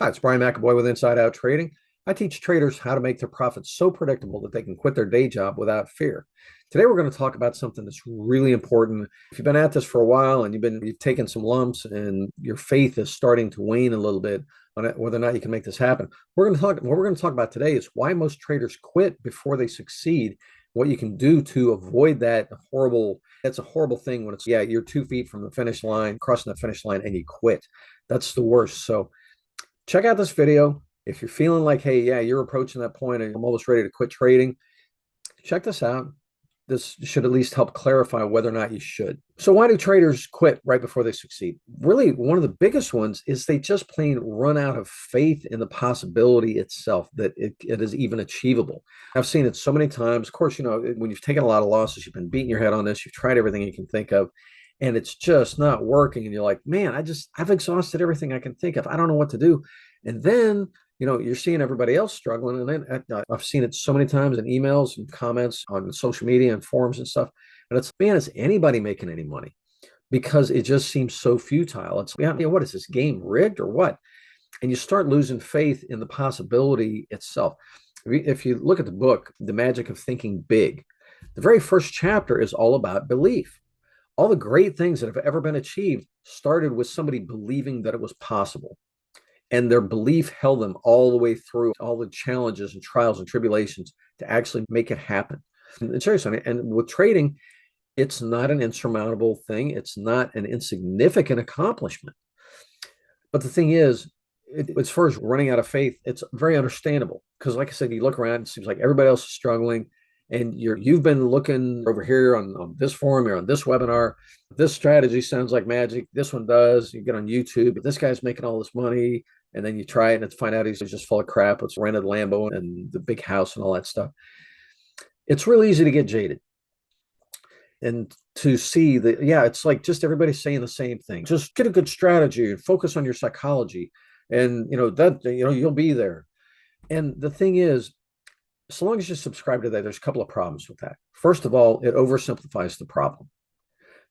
Hi, it's Brian McAboy with Inside Out Trading. I teach traders how to make their profits so predictable that they can quit their day job without fear. Today, we're going to talk about something that's really important. If you've been at this for a while and you've taken some lumps and your faith is starting to wane a little bit on it, whether or not you can make this happen, what we're going to talk about today is why most traders quit before they succeed. What you can do to avoid that horrible. That's a horrible thing when you're 2 feet from the finish line, crossing the finish line, and you quit. That's the worst. So check out this video. If you're feeling like, hey, yeah, you're approaching that point and I'm almost ready to quit trading, check this out. This should at least help clarify whether or not you should. So why do traders quit right before they succeed? Really, one of the biggest ones is they just plain run out of faith in the possibility itself that it is even achievable. I've seen it so many times. Of course, when you've taken a lot of losses, you've been beating your head on this, you've tried everything you can think of, and it's just not working. And you're like, man, I've exhausted everything I can think of. I don't know what to do. And then you're seeing everybody else struggling. And then I've seen it so many times in emails and comments on social media and forums and stuff. And it's, man, is anybody making any money? Because it just seems so futile. It's, yeah, what is this game rigged or what? And you start losing faith in the possibility itself. If you look at the book, The Magic of Thinking Big, the very first chapter is all about belief. All the great things that have ever been achieved started with somebody believing that it was possible. And their belief held them all the way through all the challenges and trials and tribulations to actually make it happen. And seriously, and with trading, it's not an insurmountable thing. It's not an insignificant accomplishment. But the thing is, as far as running out of faith, it's very understandable. Because like I said, you look around, it seems like everybody else is struggling. And you've been looking over here on this forum, you're on this webinar. This strategy sounds like magic. This one does. You get on YouTube, this guy's making all this money. And then you try it and find out he's just full of crap. It's rented Lambo and the big house and all that stuff. It's really easy to get jaded and to see that, yeah, it's like just everybody's saying the same thing. Just get a good strategy and focus on your psychology. And, you'll be there. And the thing is, so long as you subscribe to that, there's a couple of problems with that. First of all, it oversimplifies the problem.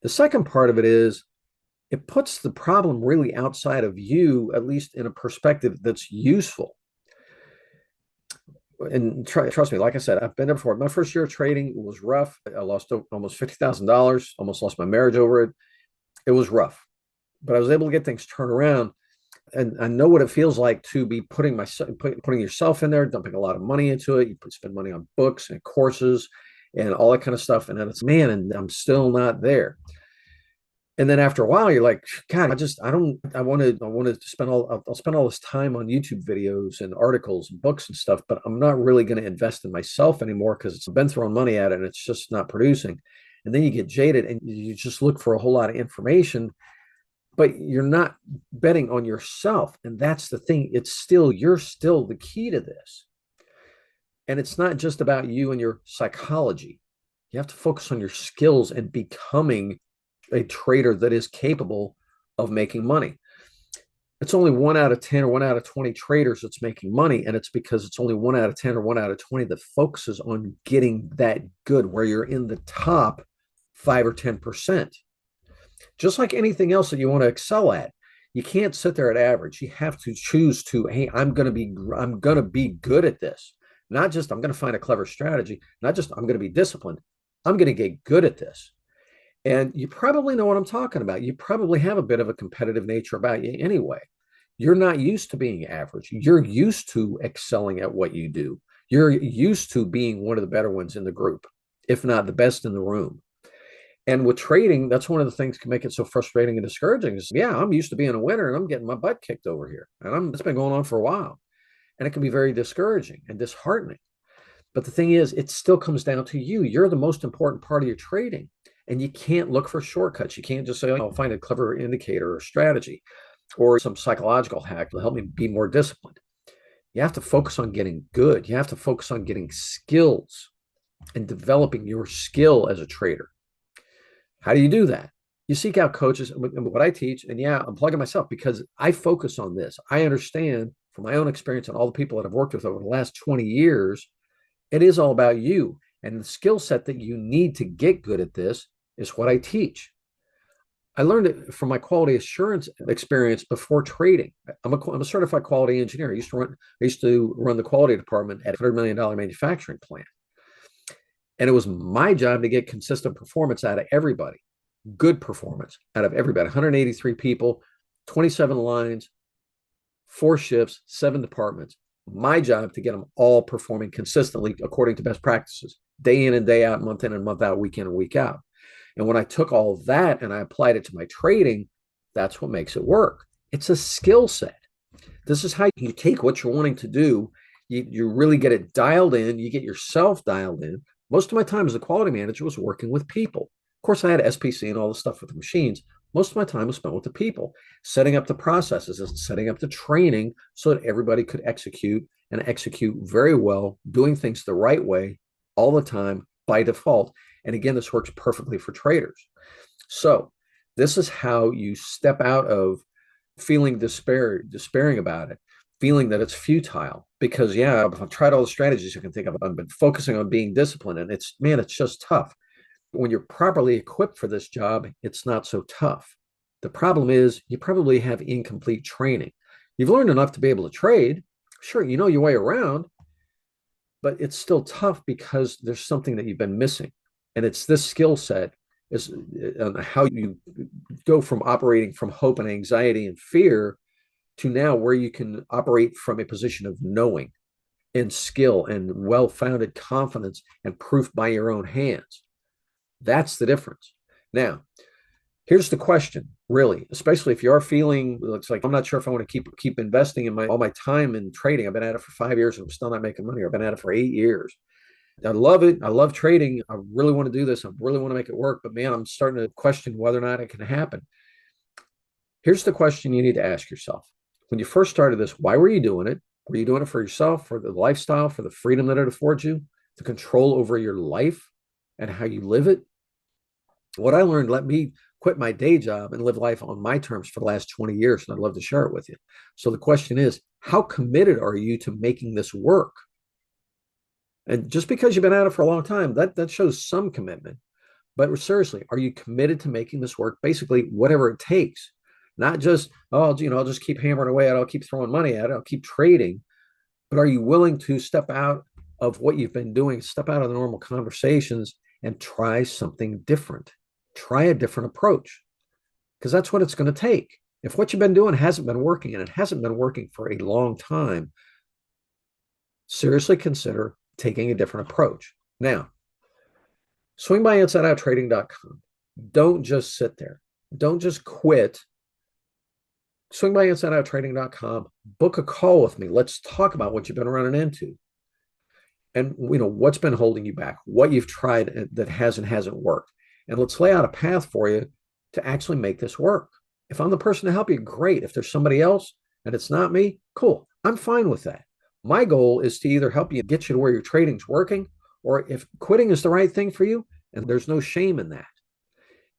The second part of it is it puts the problem really outside of you, at least in a perspective that's useful. And trust me, like I said, I've been there before. My first year of trading was rough. I lost almost $50,000, almost lost my marriage over it. It was rough, but I was able to get things turned around. And I know what it feels like to be putting yourself in there, dumping a lot of money into it. You spend money on books and courses and all that kind of stuff. And then it's, man, and I'm still not there. And then after a while, you're like, God, I want to I'll spend all this time on YouTube videos and articles and books and stuff, but I'm not really going to invest in myself anymore because it's been throwing money at it and it's just not producing. And then you get jaded and you just look for a whole lot of information, but you're not betting on yourself. And that's the thing. You're still the key to this. And it's not just about you and your psychology. You have to focus on your skills and becoming a trader that is capable of making money. It's only 1 out of 10 or 1 out of 20 traders that's making money. And it's because it's only 1 out of 10 or 1 out of 20 that focuses on getting that good, where you're in the top 5 or 10%. Just like anything else that you want to excel at, you can't sit there at average. You have to choose to, hey, I'm going to be good at this. Not just I'm going to find a clever strategy, not just I'm going to be disciplined. I'm going to get good at this. And you probably know what I'm talking about. You probably have a bit of a competitive nature about you anyway. You're not used to being average. You're used to excelling at what you do. You're used to being one of the better ones in the group, if not the best in the room. And with trading, that's one of the things that can make it so frustrating and discouraging is, yeah, I'm used to being a winner and I'm getting my butt kicked over here. And it's been going on for a while. And it can be very discouraging and disheartening. But the thing is, it still comes down to you. You're the most important part of your trading. And you can't look for shortcuts. You can't just say, I'll find a clever indicator or strategy or some psychological hack to help me be more disciplined. You have to focus on getting good. You have to focus on getting skills and developing your skill as a trader. How do you do that? You seek out coaches, what I teach, and yeah, I'm plugging myself because I focus on this. I understand from my own experience and all the people that I've worked with over the last 20 years, it is all about you. And the skill set that you need to get good at this is what I teach. I learned it from my quality assurance experience before trading. I'm a certified quality engineer. I used to run the quality department at a $100 million manufacturing plant. And it was my job to get consistent performance out of everybody, good performance out of everybody. 183 people, 27 lines, four shifts, seven departments. My job to get them all performing consistently according to best practices, day in and day out, month in and month out, week in and week out. And when I took all of that and I applied it to my trading, that's what makes it work. It's a skill set. This is how you take what you're wanting to do, you really get it dialed in, you get yourself dialed in. Most of my time as a quality manager was working with people. Of course, I had SPC and all the stuff with the machines. Most of my time was spent with the people, setting up the processes and setting up the training so that everybody could execute and execute very well, doing things the right way all the time by default. And again, this works perfectly for traders. So this is how you step out of feeling despairing about it, feeling that it's futile. Because yeah, I've tried all the strategies I can think of. I've been focusing on being disciplined, and it's just tough. When you're properly equipped for this job, it's not so tough. The problem is you probably have incomplete training. You've learned enough to be able to trade. Sure, you know your way around, but it's still tough because there's something that you've been missing. And it's this skill set is how you go from operating from hope and anxiety and fear to now where you can operate from a position of knowing and skill and well-founded confidence and proof by your own hands. That's the difference. Now, here's the question, really, especially if you are feeling looks like I'm not sure if I want to keep investing in all my time in trading. I've been at it for 5 years and I'm still not making money. I've been at it for 8 years. I love it. I love trading. I really want to do this. I really want to make it work. But man, I'm starting to question whether or not it can happen. Here's the question you need to ask yourself. When you first started this, why were you doing it? Were you doing it for yourself, for the lifestyle, for the freedom that it affords you, the control over your life and how you live it? What I learned let me quit my day job and live life on my terms for the last 20 years. And I'd love to share it with you. So the question is, how committed are you to making this work? And just because you've been at it for a long time, that shows some commitment. But seriously, are you committed to making this work? Basically, whatever it takes, not just, oh, I'll just keep hammering away at it. I'll keep throwing money at it. I'll keep trading. But are you willing to step out of what you've been doing, step out of the normal conversations and try something different? Try a different approach, because that's what it's going to take. If what you've been doing hasn't been working and it hasn't been working for a long time, seriously consider taking a different approach. Now, swing by InsideOutTrading.com. Don't just sit there. Don't just quit. Swing by InsideOutTrading.com. Book a call with me. Let's talk about what you've been running into. And what's been holding you back, what you've tried that hasn't worked. And let's lay out a path for you to actually make this work. If I'm the person to help you, great. If there's somebody else and it's not me, cool. I'm fine with that. My goal is to either help you get you to where your trading's working, or if quitting is the right thing for you, and there's no shame in that.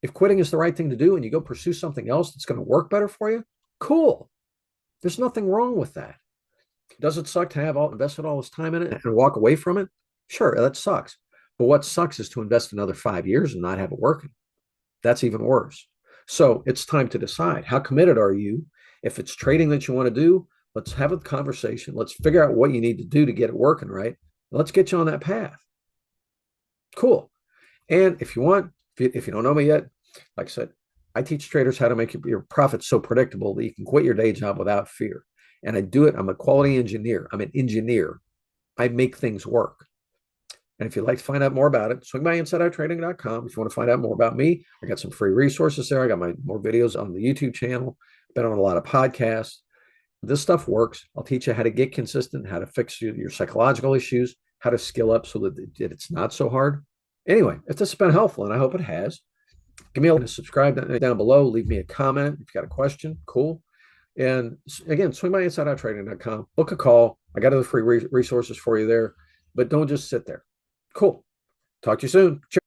If quitting is the right thing to do and you go pursue something else that's going to work better for you, cool. There's nothing wrong with that. Does it suck to have invested all this time in it and walk away from it? Sure, that sucks. But what sucks is to invest another 5 years and not have it working. That's even worse. So it's time to decide, how committed are you? If it's trading that you want to do, let's have a conversation. Let's figure out what you need to do to get it working right. Let's get you on that path. Cool. And if you want, if you don't know me yet, like I said, I teach traders how to make your profits so predictable that you can quit your day job without fear. And I do it. I'm a quality engineer. I'm an engineer. I make things work. And if you'd like to find out more about it, swing by InsideOutTrading.com. If you want to find out more about me, I got some free resources there. I got more videos on the YouTube channel. Been on a lot of podcasts. This stuff works. I'll teach you how to get consistent, how to fix your psychological issues, how to skill up so that it's not so hard. Anyway, if this has been helpful, and I hope it has, give me a subscribe down below. Leave me a comment if you got a question. Cool. And again, swing by InsideOutTrading.com. Book a call. I got other free resources for you there. But don't just sit there. Cool. Talk to you soon. Cheers.